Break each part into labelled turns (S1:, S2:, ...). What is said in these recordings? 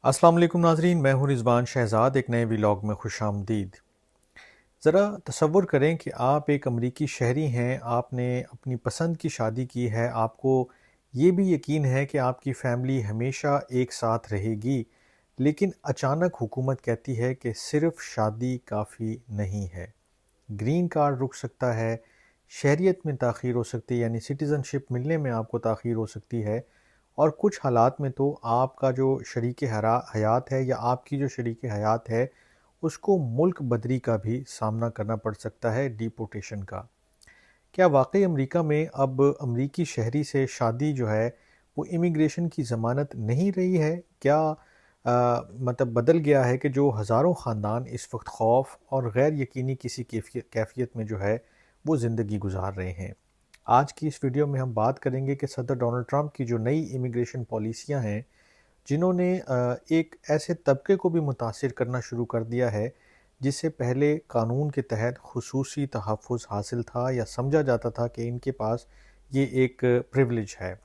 S1: अस्सलाम वालेकुम नाजरीन, मैं हूं रिजवान शहजाद। एक नए व्लॉग में खुश आमदीद। ज़रा तसव्वुर करें कि आप एक अमरीकी शहरी हैं, आपने अपनी पसंद की शादी की है, आपको ये भी यकीन है कि आपकी फ़ैमिली हमेशा एक साथ रहेगी, लेकिन अचानक हुकूमत कहती है कि सिर्फ़ शादी काफ़ी नहीं है। ग्रीन कार्ड रुक सकता है, शहरियत में ताख़ीर हो सकती है, यानी सिटीज़नशिप मिलने में आपको ताख़ीर हो सकती है, और कुछ हालात में तो आपका जो शरीक हयात है या आपकी जो शरीक हयात है उसको मुल्क बदरी का भी सामना करना पड़ सकता है, डिपोर्टेशन का। क्या वाकई अमेरिका में अब अमरीकी शहरी से शादी जो है वो इमिग्रेशन की ज़मानत नहीं रही है? क्या मतलब बदल गया है कि जो हज़ारों ख़ानदान इस वक्त खौफ और गैर यकीनी किसी कैफियत में जो है वो ज़िंदगी गुजार रहे हैं? आज की इस वीडियो में हम बात करेंगे कि सदर डोनाल्ड ट्रंप की जो नई इमिग्रेशन पॉलिसियां हैं, जिन्होंने एक ऐसे तबके को भी मुतासिर करना शुरू कर दिया है जिससे पहले कानून के तहत खुसूसी तहफ़्फ़ुज़ हासिल था या समझा जाता था कि इनके पास ये एक प्रिविलेज है।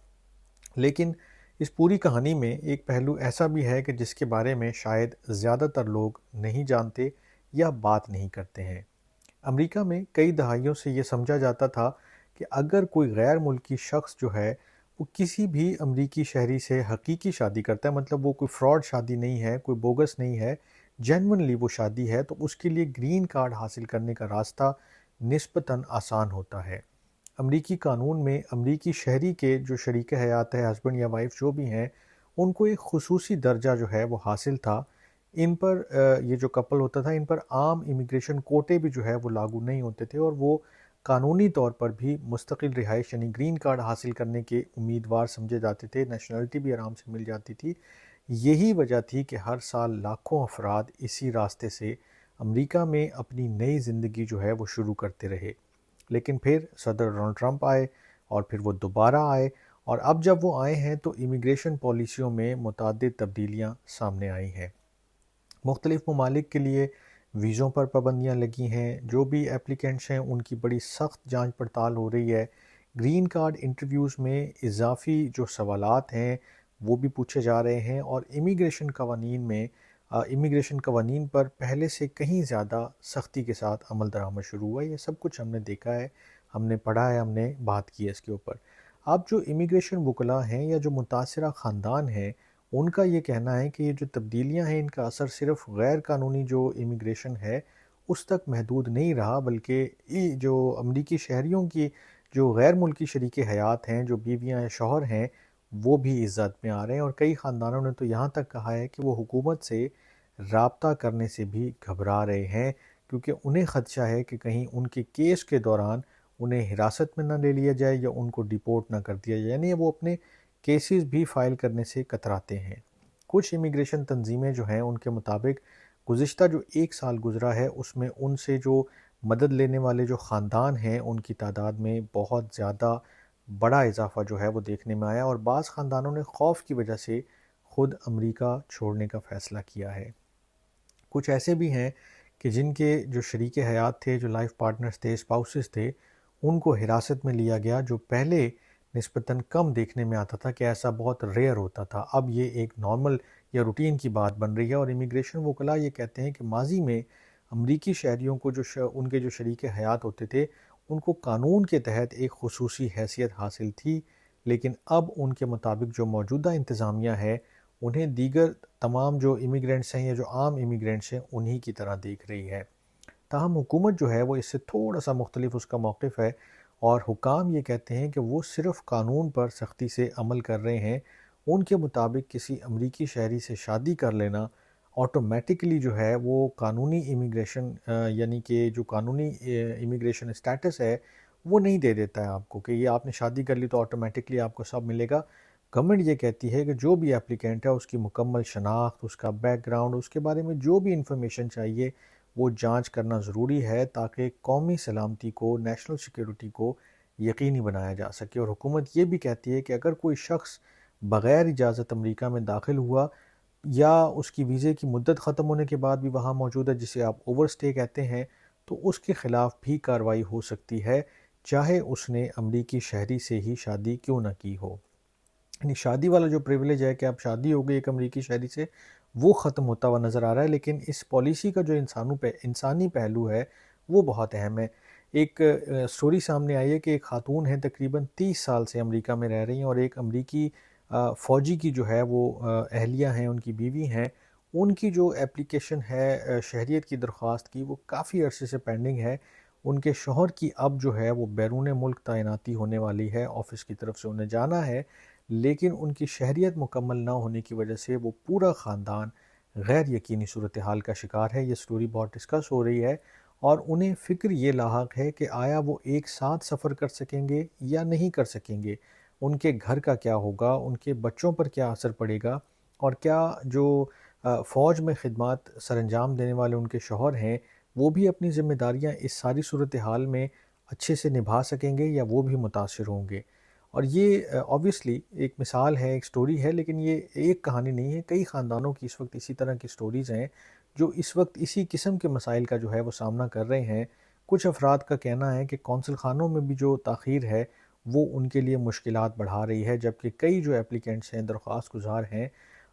S1: लेकिन इस पूरी कहानी में एक पहलू ऐसा भी है कि जिसके बारे में शायद ज़्यादातर लोग नहीं जानते या बात नहीं करते हैं। अमेरिका में कई दहाइयों से ये समझा जाता था कि अगर कोई गैर मुल्की शख्स जो है वो किसी भी अमरीकी शहरी से हकीकी शादी करता है, मतलब वो कोई फ्रॉड शादी नहीं है, कोई बोगस नहीं है, जेन्युइनली वो शादी है, तो उसके लिए ग्रीन कार्ड हासिल करने का रास्ता निस्बतन आसान होता है। अमरीकी कानून में अमरीकी शहरी के जो शरीक हयात है, हस्बैंड या वाइफ जो भी हैं, उनको एक खुसूसी दर्जा जो है वो हासिल था। इन पर ये जो कपल होता था, इन पर आम इमिग्रेशन कोटे भी जो है वो लागू नहीं होते थे, और वो कानूनी तौर पर भी मुस्तकिल रिहाइश यानी ग्रीन कार्ड हासिल करने के उम्मीदवार समझे जाते थे, नेशनलिटी भी आराम से मिल जाती थी। यही वजह थी कि हर साल लाखों अफराद इसी रास्ते से अमेरिका में अपनी नई ज़िंदगी जो है वो शुरू करते रहे। लेकिन फिर सदर डोनाल्ड ट्रंप आए और फिर वो दोबारा आए, और अब जब वो आए हैं तो इमिग्रेशन पॉलिसियों में मुतअद्दिद तब्दीलियाँ सामने आई हैं। मुख्तलिफ़ ममालिक के लिए वीज़ों पर पाबंदियाँ लगी हैं, जो भी एप्लीकेंट्स हैं उनकी बड़ी सख्त जांच पड़ताल हो रही है। ग्रीन कार्ड इंटरव्यूज़ में इजाफ़ी जो सवालात हैं वो भी पूछे जा रहे हैं, और इमिग्रेशन कवानीन पर पहले से कहीं ज़्यादा सख्ती के साथ अमल दरामद शुरू हुआ है। ये सब कुछ हमने देखा है, हमने पढ़ा है, हमने बात की है इसके ऊपर। अब जो इमिग्रेशन वकला हैं या जो मुतासरा ख़ानदान हैं, उनका ये कहना है कि ये जो तब्दीलियां हैं इनका असर सिर्फ गैर कानूनी जो इमिग्रेशन है उस तक महदूद नहीं रहा, बल्कि ये जो अमरीकी शहरियों की जो गैर मुल्की शरीक हयात हैं, जो बीवियां या शौहर हैं, वो भी इज़्ज़त में आ रहे हैं। और कई ख़ानदानों ने तो यहाँ तक कहा है कि वो हुकूमत से राब्ता करने से भी घबरा रहे हैं, क्योंकि उन्हें ख़दशा है कि कहीं उनके केस के दौरान उन्हें हिरासत में ना ले लिया जाए या उनको डिपोर्ट ना कर दिया जाए, यानी वो अपने केसेस भी फ़ाइल करने से कतराते हैं। कुछ इमिग्रेशन तंजीमें जो हैं उनके मुताबिक गुज़िश्ता जो 1 साल गुज़रा है उसमें उनसे जो मदद लेने वाले जो ख़ानदान हैं उनकी तादाद में बहुत ज़्यादा बड़ा इजाफ़ा जो है वो देखने में आया, और बाज़ ख़ानदानों ने खौफ की वजह से ख़ुद अमरीका छोड़ने का फ़ैसला किया है। कुछ ऐसे भी हैं कि जिनके जो शरीक हयात थे, जो लाइफ पार्टनर्स थे, स्पाउसेस थे, उनको हिरासत में लिया गया, जो पहले निस्बतन कम देखने में आता था कि ऐसा बहुत रेयर होता था। अब ये एक नॉर्मल या रूटीन की बात बन रही है, और इमिग्रेशन वकला ये कहते हैं कि माजी में अमरीकी शहरियों को उनके जो शरीक हयात होते थे उनको कानून के तहत एक खुसूसी हैसियत हासिल थी, लेकिन अब उनके मुताबिक जो मौजूदा इंतज़ामिया है उन्हें दीगर तमाम जो इमिग्रेंट्स हैं या जो आम इमिग्रेंट्स हैं उन्हीं की तरह देख रही है। ताहम हुकूमत जो है वो इससे थोड़ा सा मुख्तलिफ उसका मौक़िफ़ है, और हुकाम ये कहते हैं कि वो सिर्फ़ कानून पर सख्ती से अमल कर रहे हैं। उनके मुताबिक किसी अमरीकी शहरी से शादी कर लेना ऑटोमेटिकली जो है वो कानूनी इमिग्रेशन यानी कि जो कानूनी इमिग्रेशन स्टेटस है वो नहीं दे देता है आपको, कि ये आपने शादी कर ली तो ऑटोमेटिकली आपको सब मिलेगा। गवर्नमेंट ये कहती है कि जो भी एप्लीकेंट है उसकी मुकम्मल शनाख्त, उसका बैकग्राउंड, उसके बारे में जो भी इंफॉर्मेशन चाहिए वो जांच करना ज़रूरी है, ताकि कौमी सलामती को, नेशनल सिक्योरिटी को यकीनी बनाया जा सके। और हुकूमत ये भी कहती है कि अगर कोई शख्स बग़ैर इजाज़त अमेरिका में दाखिल हुआ या उसकी वीज़े की मुद्दत ख़त्म होने के बाद भी वहाँ मौजूद है, जिसे आप ओवरस्टे कहते हैं, तो उसके ख़िलाफ़ भी कार्रवाई हो सकती है, चाहे उसने अमरीकी शहरी से ही शादी क्यों ना की हो। यानी शादी वाला जो प्रिविलेज है कि आप शादी हो गई एक अमरीकी शहरी से, وہ ختم ہوتا ہوا نظر آ رہا ہے، لیکن اس پالیسی کا جو انسانی پہلو ہے وہ بہت اہم ہے۔ ایک سٹوری سامنے آئی ہے کہ ایک خاتون ہیں، تقریباً 30 سال سے امریکہ میں رہ رہی ہیں، اور ایک امریکی فوجی کی جو ہے وہ اہلیہ ہیں، ان کی بیوی ہیں، ان کی جو اپلیکیشن ہے شہریت کی درخواست کی، وہ کافی عرصے سے پینڈنگ ہے۔ ان کے شوہر کی اب جو ہے وہ بیرون ملک تعیناتی ہونے والی ہے، آفس کی طرف سے انہیں جانا ہے، لیکن ان کی شہریت مکمل نہ ہونے کی وجہ سے وہ پورا خاندان غیر یقینی صورتحال کا شکار ہے۔ یہ سٹوری بہت ڈسکس ہو رہی ہے، اور انہیں فکر یہ لاحق ہے کہ آیا وہ ایک ساتھ سفر کر سکیں گے یا نہیں کر سکیں گے، ان کے گھر کا کیا ہوگا، ان کے بچوں پر کیا اثر پڑے گا، اور کیا جو فوج میں خدمات سر انجام دینے والے ان کے شوہر ہیں وہ بھی اپنی ذمہ داریاں اس ساری صورتحال میں اچھے سے نبھا سکیں گے، یا وہ بھی متاثر ہوں گے۔ اور یہ آبویسلی ایک مثال ہے، ایک سٹوری ہے، لیکن یہ ایک کہانی نہیں ہے، کئی خاندانوں کی اس وقت اسی طرح کی سٹوریز ہیں جو اس وقت اسی قسم کے مسائل کا جو ہے وہ سامنا کر رہے ہیں۔ کچھ افراد کا کہنا ہے کہ کونسل خانوں میں بھی جو تاخیر ہے وہ ان کے لیے مشکلات بڑھا رہی ہے، جبکہ کئی جو اپلیکینٹس ہیں، درخواست گزار ہیں،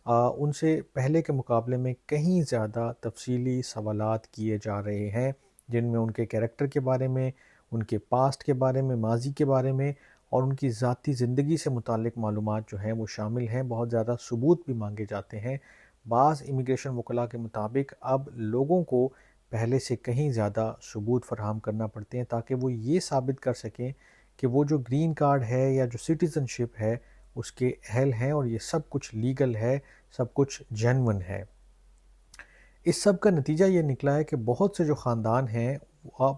S1: ان سے پہلے کے مقابلے میں کہیں زیادہ تفصیلی سوالات کیے جا رہے ہیں، جن میں ان کے کیریکٹر کے بارے میں، ان کے پاسٹ کے بارے میں، ماضی کے بارے میں، اور ان کی ذاتی زندگی سے متعلق معلومات جو ہیں وہ شامل ہیں۔ بہت زیادہ ثبوت بھی مانگے جاتے ہیں۔ بعض امیگریشن وکلاء کے مطابق اب لوگوں کو پہلے سے کہیں زیادہ ثبوت فراہم کرنا پڑتے ہیں تاکہ وہ یہ ثابت کر سکیں کہ وہ جو گرین کارڈ ہے یا جو سٹیزن شپ ہے اس کے اہل ہیں، اور یہ سب کچھ لیگل ہے، سب کچھ جینون ہے۔ اس سب کا نتیجہ یہ نکلا ہے کہ بہت سے جو خاندان ہیں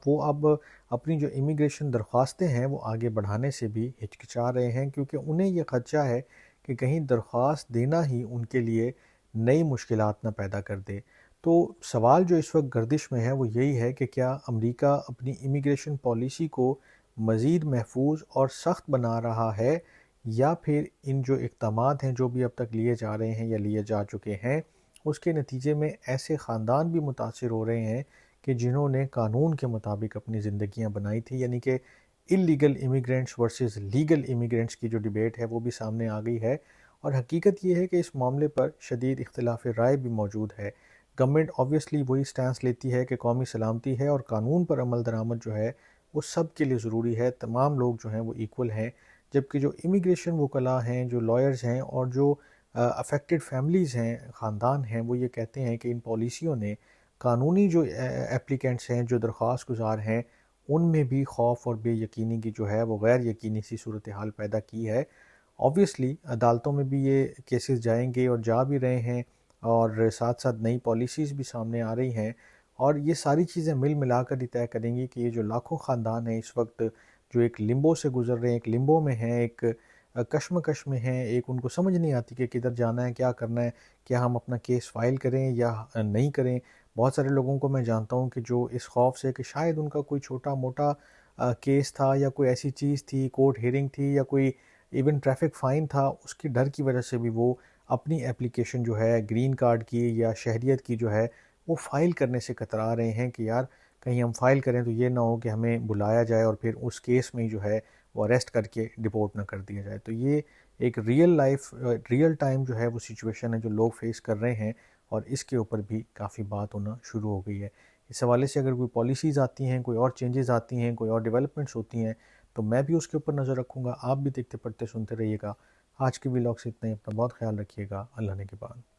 S1: وہ اب اپنی جو امیگریشن درخواستیں ہیں وہ آگے بڑھانے سے بھی ہچکچا رہے ہیں، کیونکہ انہیں یہ خدشہ ہے کہ کہیں درخواست دینا ہی ان کے لیے نئی مشکلات نہ پیدا کر دے۔ تو سوال جو اس وقت گردش میں ہے وہ یہی ہے کہ کیا امریکہ اپنی امیگریشن پالیسی کو مزید محفوظ اور سخت بنا رہا ہے، یا پھر ان جو اقدامات ہیں جو بھی اب تک لیے جا رہے ہیں یا لیے جا چکے ہیں اس کے نتیجے میں ایسے خاندان بھی متاثر ہو رہے ہیں کہ جنہوں نے قانون کے مطابق اپنی زندگیاں بنائی تھی، یعنی کہ illegal immigrants versus legal immigrants کی جو ڈیبیٹ ہے وہ بھی سامنے آ گئی ہے۔ اور حقیقت یہ ہے کہ اس معاملے پر شدید اختلاف رائے بھی موجود ہے۔ گورنمنٹ آبویسلی وہی سٹانس لیتی ہے کہ قومی سلامتی ہے اور قانون پر عمل درآمد جو ہے وہ سب کے لیے ضروری ہے، تمام لوگ جو ہیں وہ ایکول ہیں، جبکہ جو امیگریشن وکلاء ہیں، جو لائرز ہیں، اور جو افیکٹڈ فیملیز ہیں، خاندان ہیں، وہ یہ کہتے ہیں کہ ان پالیسیوں نے قانونی جو اپلیکینٹس ہیں، جو درخواست گزار ہیں، ان میں بھی خوف اور بے یقینی کی جو ہے وہ غیر یقینی سی صورتحال پیدا کی ہے۔ آبویسلی عدالتوں میں بھی یہ کیسز جائیں گے اور جا بھی رہے ہیں، اور ساتھ ساتھ نئی پالیسیز بھی سامنے آ رہی ہیں، اور یہ ساری چیزیں مل ملا کر ہی طے کریں گی کہ یہ جو لاکھوں خاندان ہیں اس وقت جو ایک لمبو سے گزر رہے ہیں، ایک لمبو میں ہیں، ایک کشمکش میں ہیں، ایک ان کو سمجھ نہیں آتی کہ کدھر جانا ہے، کیا کرنا ہے، کیا ہم اپنا کیس فائل کریں یا نہیں کریں۔ بہت سارے لوگوں کو میں جانتا ہوں کہ جو اس خوف سے کہ شاید ان کا کوئی چھوٹا موٹا کیس تھا یا کوئی ایسی چیز تھی، کورٹ ہیئرنگ تھی یا کوئی ایون ٹریفک فائن تھا، اس کی ڈر کی وجہ سے بھی وہ اپنی اپلیکیشن جو ہے گرین کارڈ کی یا شہریت کی جو ہے وہ فائل کرنے سے کترا رہے ہیں کہ یار کہیں ہم فائل کریں تو یہ نہ ہو کہ ہمیں بلایا جائے اور پھر اس کیس میں جو ہے وہ اریسٹ کر کے ڈپورٹ نہ کر دیا جائے۔ تو یہ ایک ریئل ٹائم جو ہے وہ سچویشن ہے جو لوگ فیس کر رہے ہیں، اور اس کے اوپر بھی کافی بات ہونا شروع ہو گئی ہے۔ اس حوالے سے اگر کوئی پالیسیز آتی ہیں، کوئی اور چینجز آتی ہیں، کوئی اور ڈیولپمنٹس ہوتی ہیں تو میں بھی اس کے اوپر نظر رکھوں گا۔ آپ بھی دیکھتے پڑھتے سنتے رہیے گا۔ آج کی ولاگ سے اتنا ہی، اپنا بہت خیال رکھیے گا۔ اللہ نے کے بعد۔